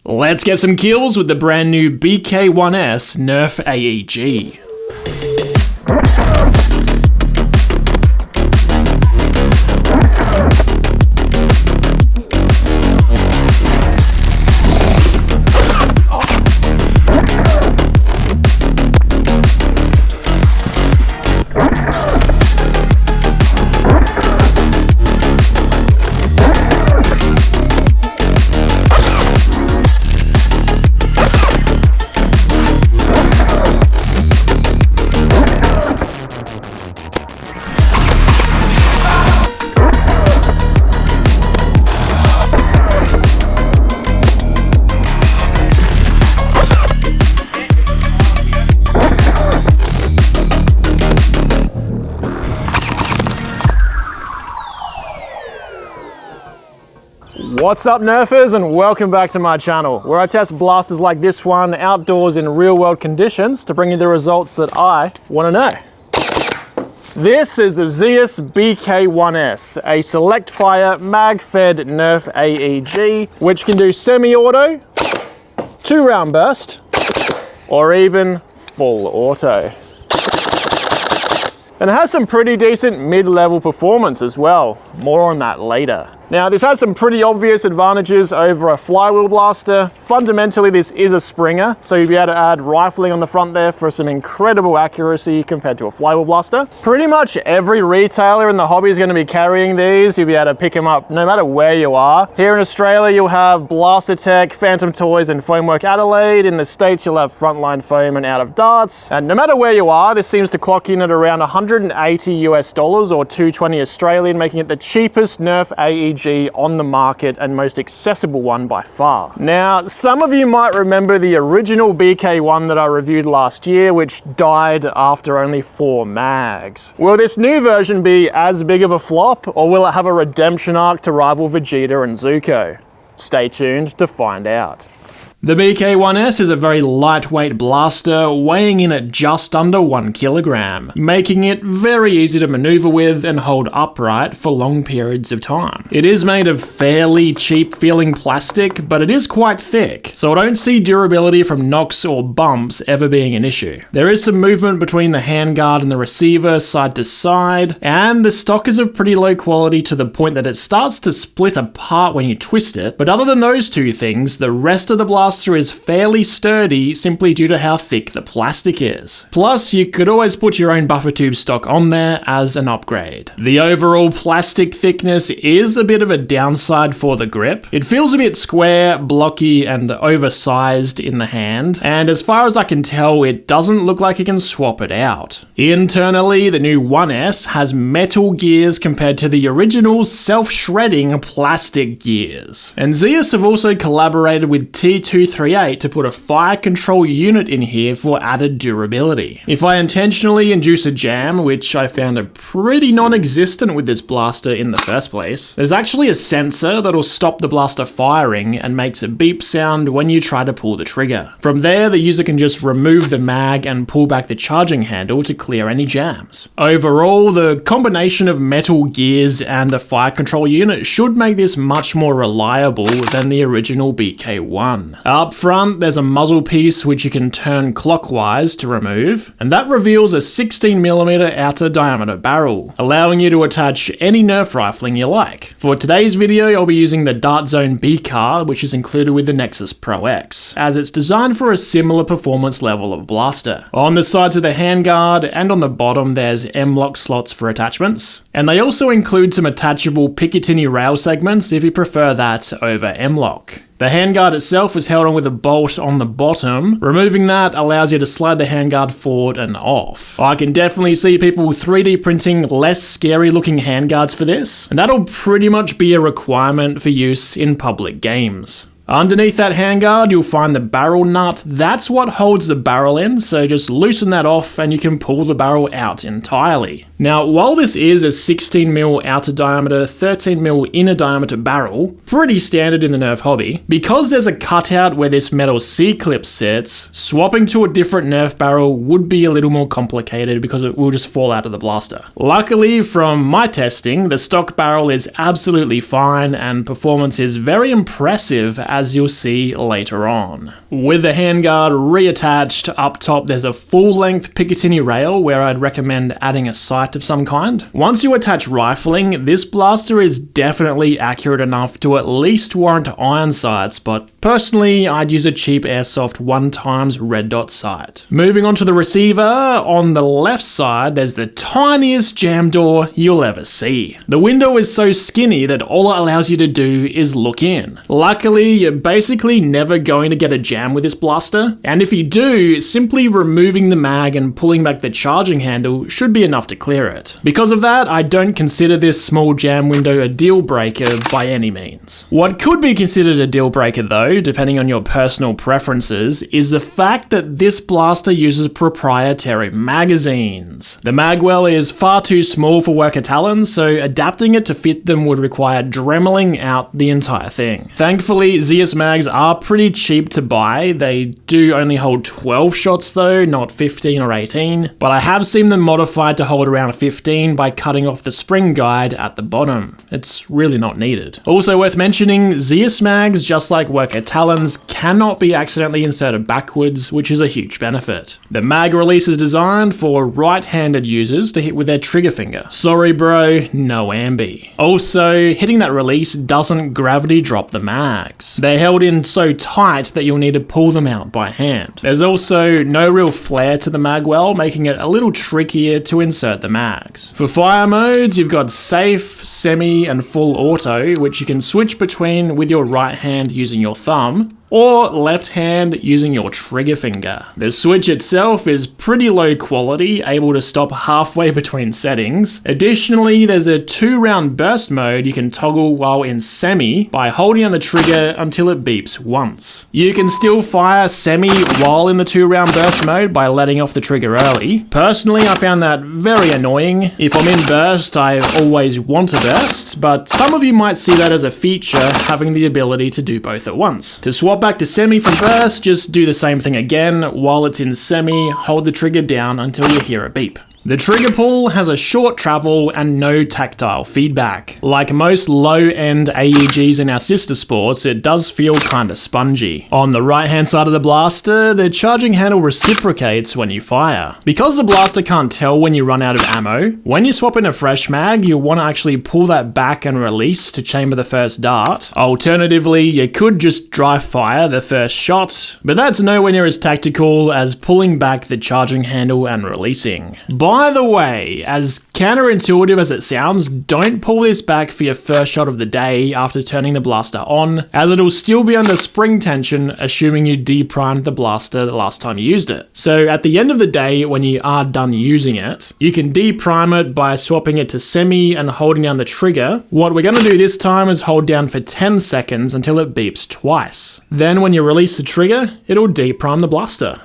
Let's get some kills with the brand new BK-1S Nerf AEG. What's up Nerfers, and welcome back to my channel, where I test blasters like this one outdoors in real world conditions to bring you the results that I want to know. This is the Zius BK-1S, a select fire mag-fed Nerf AEG, which can do semi-auto, 2-round burst, or even full auto. And it has some pretty decent mid-level performance as well, more on that later. Now this has some pretty obvious advantages over a flywheel blaster. Fundamentally this is a Springer, so you'll be able to add rifling on the front there for some incredible accuracy compared to a flywheel blaster. Pretty much every retailer in the hobby is going to be carrying these. You'll be able to pick them up no matter where you are. Here in Australia you'll have Blaster Tech, Phantom Toys and Foamwork Adelaide. In the States you'll have Frontline Foam and Out of Darts. And no matter where you are, this seems to clock in at around $180 US or 220 Australian, making it the cheapest Nerf AEG on the market and most accessible one by far. Now, some of you might remember the original BK1 that I reviewed last year, which died after only 4 mags. Will this new version be as big of a flop, or will it have a redemption arc to rival Vegeta and Zuko? Stay tuned to find out. The BK-1S is a very lightweight blaster, weighing in at just under 1 kilogram, making it very easy to maneuver with and hold upright for long periods of time. It is made of fairly cheap feeling plastic, but it is quite thick, so I don't see durability from knocks or bumps ever being an issue. There is some movement between the handguard and the receiver side to side, and the stock is of pretty low quality to the point that it starts to split apart when you twist it, but other than those two things, the rest of the blaster is fairly sturdy simply due to how thick the plastic is. Plus, you could always put your own buffer tube stock on there as an upgrade. The overall plastic thickness is a bit of a downside for the grip. It feels a bit square, blocky, and oversized in the hand, and as far as I can tell, it doesn't look like you can swap it out. Internally, the new 1S has metal gears compared to the original self-shredding plastic gears. And Zius have also collaborated with T238 to put a fire control unit in here for added durability. If I intentionally induce a jam, which I found pretty non-existent with this blaster in the first place, there's actually a sensor that'll stop the blaster firing and makes a beep sound when you try to pull the trigger. From there, the user can just remove the mag and pull back the charging handle to clear any jams. Overall, the combination of metal gears and a fire control unit should make this much more reliable than the original BK1. Up front, there's a muzzle piece which you can turn clockwise to remove, and that reveals a 16mm outer diameter barrel, allowing you to attach any Nerf rifling you like. For today's video, I'll be using the Dart Zone B card, which is included with the Nexus Pro X, as it's designed for a similar performance level of blaster. On the sides of the handguard and on the bottom, there's M-lock slots for attachments, and they also include some attachable Picatinny rail segments if you prefer that over M-lock. The handguard itself is held on with a bolt on the bottom. Removing that allows you to slide the handguard forward and off. I can definitely see people 3D printing less scary looking handguards for this, and that'll pretty much be a requirement for use in public games. Underneath that handguard, you'll find the barrel nut. That's what holds the barrel in, so just loosen that off and you can pull the barrel out entirely. Now, while this is a 16mm outer diameter, 13mm inner diameter barrel, pretty standard in the Nerf hobby, because there's a cutout where this metal C-clip sits, swapping to a different Nerf barrel would be a little more complicated because it will just fall out of the blaster. Luckily, from my testing, the stock barrel is absolutely fine and performance is very impressive as you'll see later on. With the handguard reattached, up top there's a full-length Picatinny rail where I'd recommend adding a sight of some kind. Once you attach rifling, this blaster is definitely accurate enough to at least warrant iron sights, but personally I'd use a cheap airsoft 1x red dot sight. Moving on to the receiver, on the left side there's the tiniest jam door you'll ever see. The window is so skinny that all it allows you to do is look in. Luckily, you're basically never going to get a jam with this blaster, and if you do, simply removing the mag and pulling back the charging handle should be enough to clear it. Because of that, I don't consider this small jam window a deal breaker by any means. What could be considered a deal breaker though, depending on your personal preferences, is the fact that this blaster uses proprietary magazines. The magwell is far too small for worker talons, so adapting it to fit them would require dremeling out the entire thing. Thankfully, Zius mags are pretty cheap to buy. They do only hold 12 shots though, not 15 or 18, but I have seen them modified to hold around 15 by cutting off the spring guide at the bottom. It's really not needed. Also worth mentioning, Zius mags, just like worker talons, cannot be accidentally inserted backwards, which is a huge benefit. The mag release is designed for right-handed users to hit with their trigger finger. Sorry bro, no ambi. Also, hitting that release doesn't gravity drop the mags. They're held in so tight that you'll need to pull them out by hand. There's also no real flare to the magwell, making it a little trickier to insert the mags. For fire modes, you've got safe, semi, and full auto, which you can switch between with your right hand using your thumb, or left hand using your trigger finger. The switch itself is pretty low quality, able to stop halfway between settings. Additionally, there's a 2-round burst mode you can toggle while in semi by holding on the trigger until it beeps once. You can still fire semi while in the 2-round burst mode by letting off the trigger early. Personally, I found that very annoying. If I'm in burst, I always want to burst, but some of you might see that as a feature, having the ability to do both at once. To swap back to semi from burst, just do the same thing again. While it's in semi, hold the trigger down until you hear a beep. The trigger pull has a short travel and no tactile feedback. Like most low-end AEGs in our sister sports, it does feel kinda spongy. On the right-hand side of the blaster, the charging handle reciprocates when you fire. Because the blaster can't tell when you run out of ammo, when you swap in a fresh mag, you'll want to actually pull that back and release to chamber the first dart. Alternatively, you could just dry fire the first shot, but that's nowhere near as tactical as pulling back the charging handle and releasing. By the way, as counterintuitive as it sounds, don't pull this back for your first shot of the day after turning the blaster on, as it'll still be under spring tension assuming you deprimed the blaster the last time you used it. So at the end of the day, when you are done using it, you can deprime it by swapping it to semi and holding down the trigger. What we're going to do this time is hold down for 10 seconds until it beeps twice. Then when you release the trigger, it'll deprime the blaster.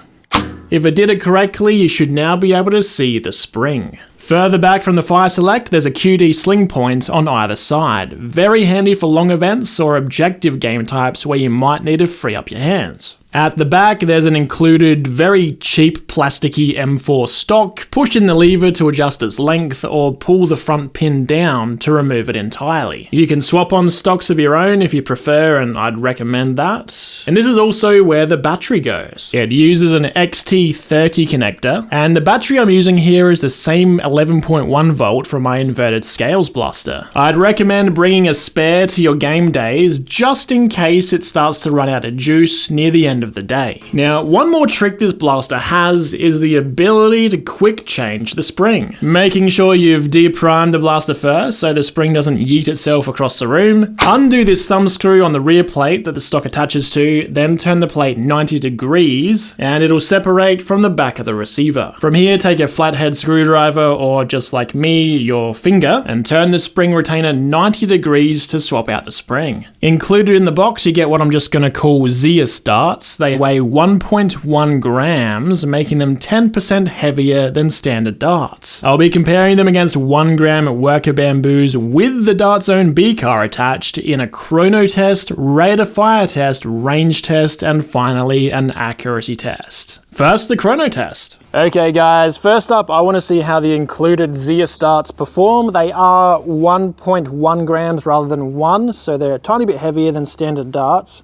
If it did it correctly, you should now be able to see the spring. Further back from the fire select, there's a QD sling point on either side. Very handy for long events or objective game types where you might need to free up your hands. At the back, there's an included, very cheap plasticky M4 stock. Push in the lever to adjust its length or pull the front pin down to remove it entirely. You can swap on stocks of your own if you prefer, and I'd recommend that. And this is also where the battery goes. It uses an XT30 connector, and the battery I'm using here is the same 11.1 volt from my inverted scales blaster. I'd recommend bringing a spare to your game days just in case it starts to run out of juice near the end of the day. Now, one more trick this blaster has is the ability to quick change the spring. Making sure you've deprimed the blaster first so the spring doesn't yeet itself across the room. Undo this thumb screw on the rear plate that the stock attaches to, then turn the plate 90 degrees and it'll separate from the back of the receiver. From here, take a flathead screwdriver or just like me, your finger, and turn the spring retainer 90 degrees to swap out the spring. Included in the box, you get what I'm just going to call Zius darts. They weigh 1.1 grams, making them 10% heavier than standard darts. I'll be comparing them against 1 gram worker bamboos with the dart zone B car attached in a chrono test, rate of fire test, range test, and finally an accuracy test. First, the chrono test. Okay guys, first up I want to see how the included Zius darts perform. They are 1.1 grams rather than 1, so they're a tiny bit heavier than standard darts.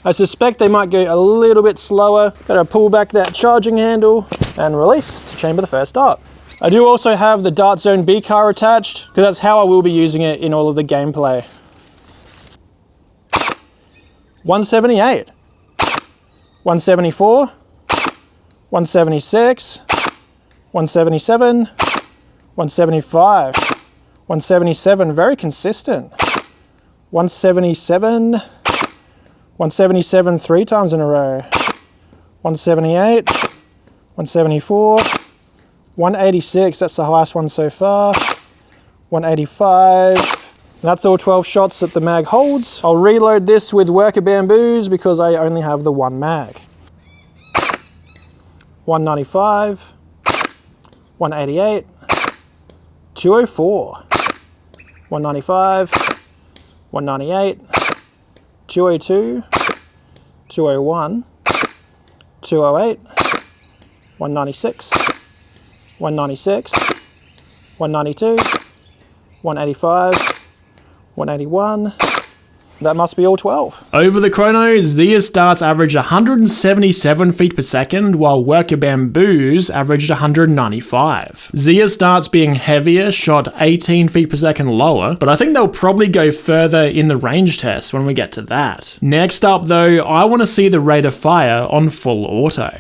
I suspect they might go a little bit slower. Gotta pull back that charging handle and release to chamber the first dart. I do also have the Dart Zone B car attached, because that's how I will be using it in all of the gameplay. 178, 174, 176, 177, 175, 177, very consistent. 177, 177 3 times in a row. 178, 174, 186, that's the highest one so far. 185, that's all 12 shots that the mag holds. I'll reload this with worker bamboos because I only have the one mag. 195, 188, 204, 195, 198, 202, 201, 208, 196, 196, 192, 185, 181. That must be all 12. Over the chronos, Zius darts averaged 177 feet per second, while worker bamboos averaged 195. Zius darts, being heavier, shot 18 feet per second lower, but I think they'll probably go further in the range test when we get to that. Next up though, I want to see the rate of fire on full auto.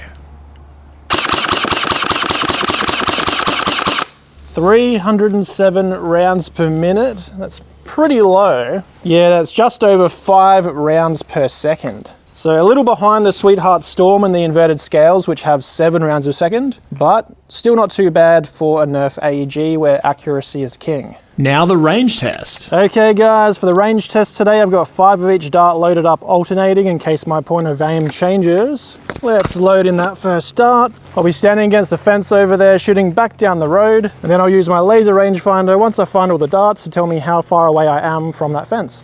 307 rounds per minute. That's pretty low. Yeah, that's just over 5 rounds per second. So a little behind the Sweetheart Storm and the inverted scales, which have 7 rounds per second, but still not too bad for a Nerf AEG where accuracy is king. Now the range test. Okay guys, for the range test today, I've got 5 of each dart loaded up alternating in case my point of aim changes. Let's load in that first dart. I'll be standing against the fence over there, shooting back down the road, and then I'll use my laser rangefinder once I find all the darts to tell me how far away I am from that fence.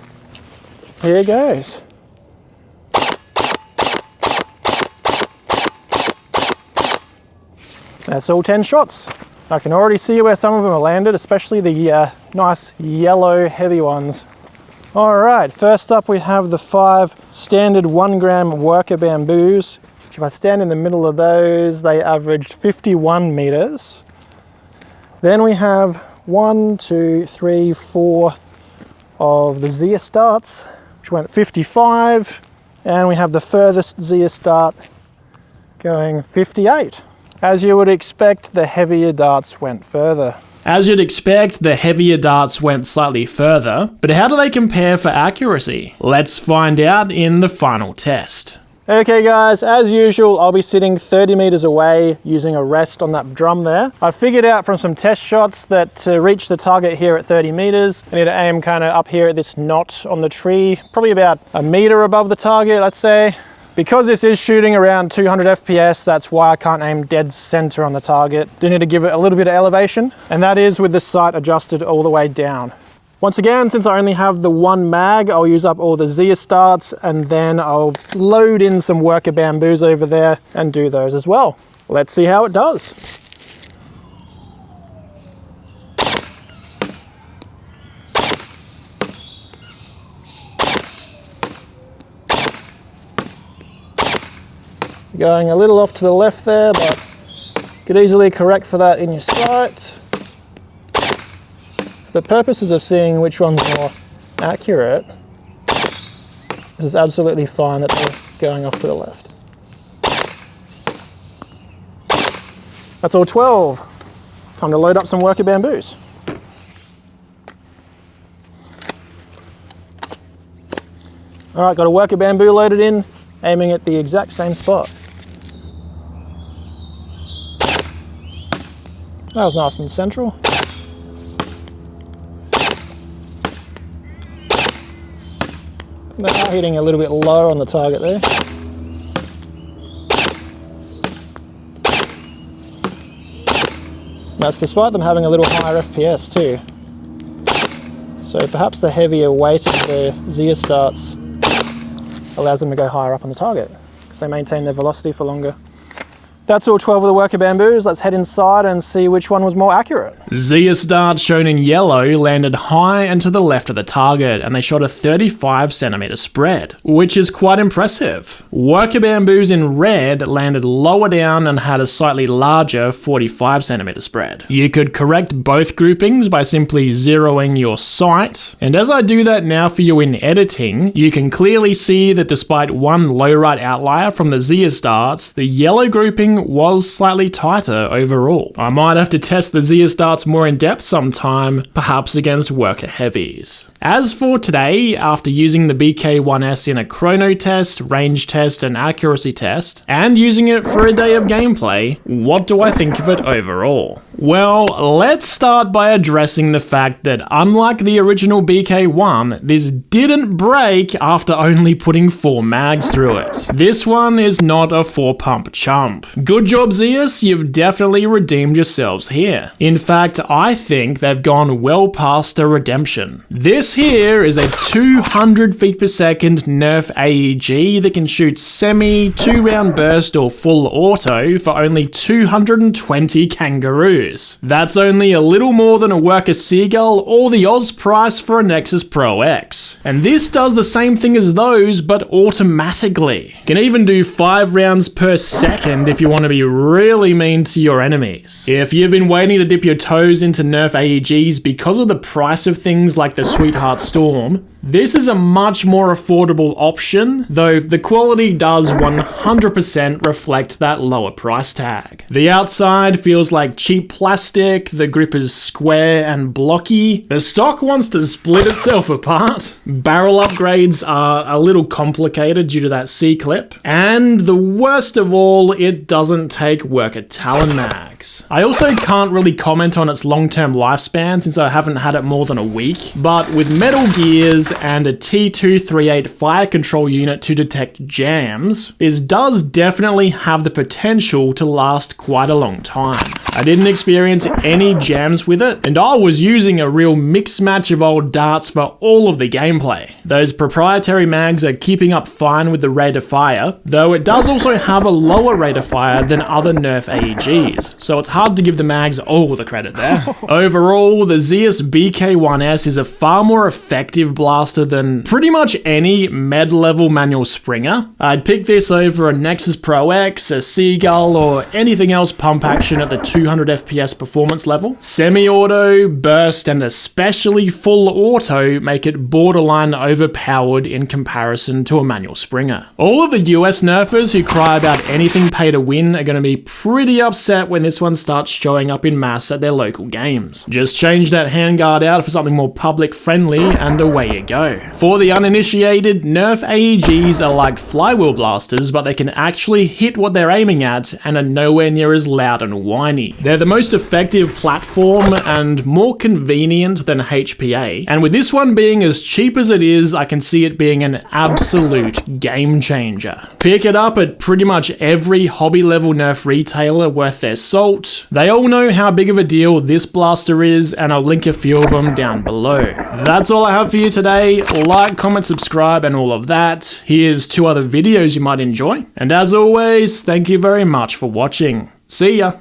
Here goes. That's all 10 shots. I can already see where some of them are landed, especially the nice yellow heavy ones. All right, first up we have the 5 standard 1 gram worker bamboos. If I stand in the middle of those, they averaged 51 meters. Then we have 1, 2, 3, 4 of the Zius darts, which went 55. And we have the furthest Zius dart going 58. As you would expect, the heavier darts went further. As you'd expect, the heavier darts went slightly further, but how do they compare for accuracy? Let's find out in the final test. Okay guys, as usual, I'll be sitting 30 meters away using a rest on that drum there. I figured out from some test shots that to reach the target here at 30 meters, I need to aim kind of up here at this knot on the tree, probably about a meter above the target, I'd say. Because this is shooting around 200 FPS, that's why I can't aim dead center on the target. Do need to give it a little bit of elevation, and that is with the sight adjusted all the way down. Once again, since I only have the 1 mag, I'll use up all the Zius darts, and then I'll load in some worker bamboos over there and do those as well. Let's see how it does. Going a little off to the left there, but could easily correct for that in your sight. For the purposes of seeing which one's more accurate, this is absolutely fine that they're going off to the left. That's all 12. Time to load up some worker bamboos. All right, got a worker bamboo loaded in, aiming at the exact same spot. That was nice and central. Now hitting a little bit lower on the target there. That's despite them having a little higher FPS too. So perhaps the heavier weight of the Zius darts allows them to go higher up on the target because they maintain their velocity for longer. That's all 12 of the worker bamboos. Let's head inside and see which one was more accurate. Zius darts shown in yellow landed high and to the left of the target, and they shot a 35cm spread, which is quite impressive. Worker bamboos in red landed lower down and had a slightly larger 45cm spread. You could correct both groupings by simply zeroing your sight, and as I do that now for you in editing, you can clearly see that despite one low right outlier from the Zius darts, the yellow grouping was slightly tighter overall. I might have to test the Zius darts more in depth sometime, perhaps against worker heavies. As for today, after using the BK-1S in a chrono test, range test, and accuracy test, and using it for a day of gameplay, what do I think of it overall? Well, let's start by addressing the fact that unlike the original BK-1, this didn't break after only putting 4 mags through it. This one is not a 4-pump chump. Good job, Zius, you've definitely redeemed yourselves here. In fact, I think they've gone well past a redemption. This here is a 200 feet per second Nerf AEG that can shoot semi, 2-round burst or full auto for only 220 kangaroos. That's only a little more than a worker Seagull or the Oz price for a Nexus Pro X. And this does the same thing as those, but automatically. Can even do 5 rounds per second if you want to be really mean to your enemies. If you've been waiting to dip your toes into Nerf AEGs because of the price of things like the Sweetheart Storm, this is a much more affordable option, though the quality does 100% reflect that lower price tag. The outside feels like cheap plastic, the grip is square and blocky, the stock wants to split itself apart, barrel upgrades are a little complicated due to that C-clip, and the worst of all, it doesn't take worker Talon mags. I also can't really comment on its long-term lifespan since I haven't had it more than a week, but with metal gears and a T238 fire control unit to detect jams, this does definitely have the potential to last quite a long time. I didn't experience any jams with it, and I was using a real mix match of old darts for all of the gameplay. Those proprietary mags are keeping up fine with the rate of fire, though it does also have a lower rate of fire than other Nerf AEGs, so it's hard to give the mags all the credit there. Overall, the Zius BK-1S is a far more effective blaster than pretty much any med-level manual Springer. I'd pick this over a Nexus Pro X, a Seagull, or anything else pump action at the 200 FPS performance level. Semi-auto, burst, and especially full auto make it borderline overpowered in comparison to a manual Springer. All of the US nerfers who cry about anything pay to win are going to be pretty upset when this one starts showing up in mass at their local games. Just change that handguard out for something more public friendly and away you go. For the uninitiated, Nerf AEGs are like flywheel blasters, but they can actually hit what they're aiming at and are nowhere near as loud and whiny. They're the most effective platform and more convenient than HPA, and with this one being as cheap as it is, I can see it being an absolute game changer. Pick it up at pretty much every hobby level Nerf retailer worth their salt. They all know how big of a deal this blaster is, and I'll link a few of them down below. That's all I have for you today. Like, comment, subscribe, and all of that. Here's 2 other videos you might enjoy. And as always, thank you very much for watching. See ya!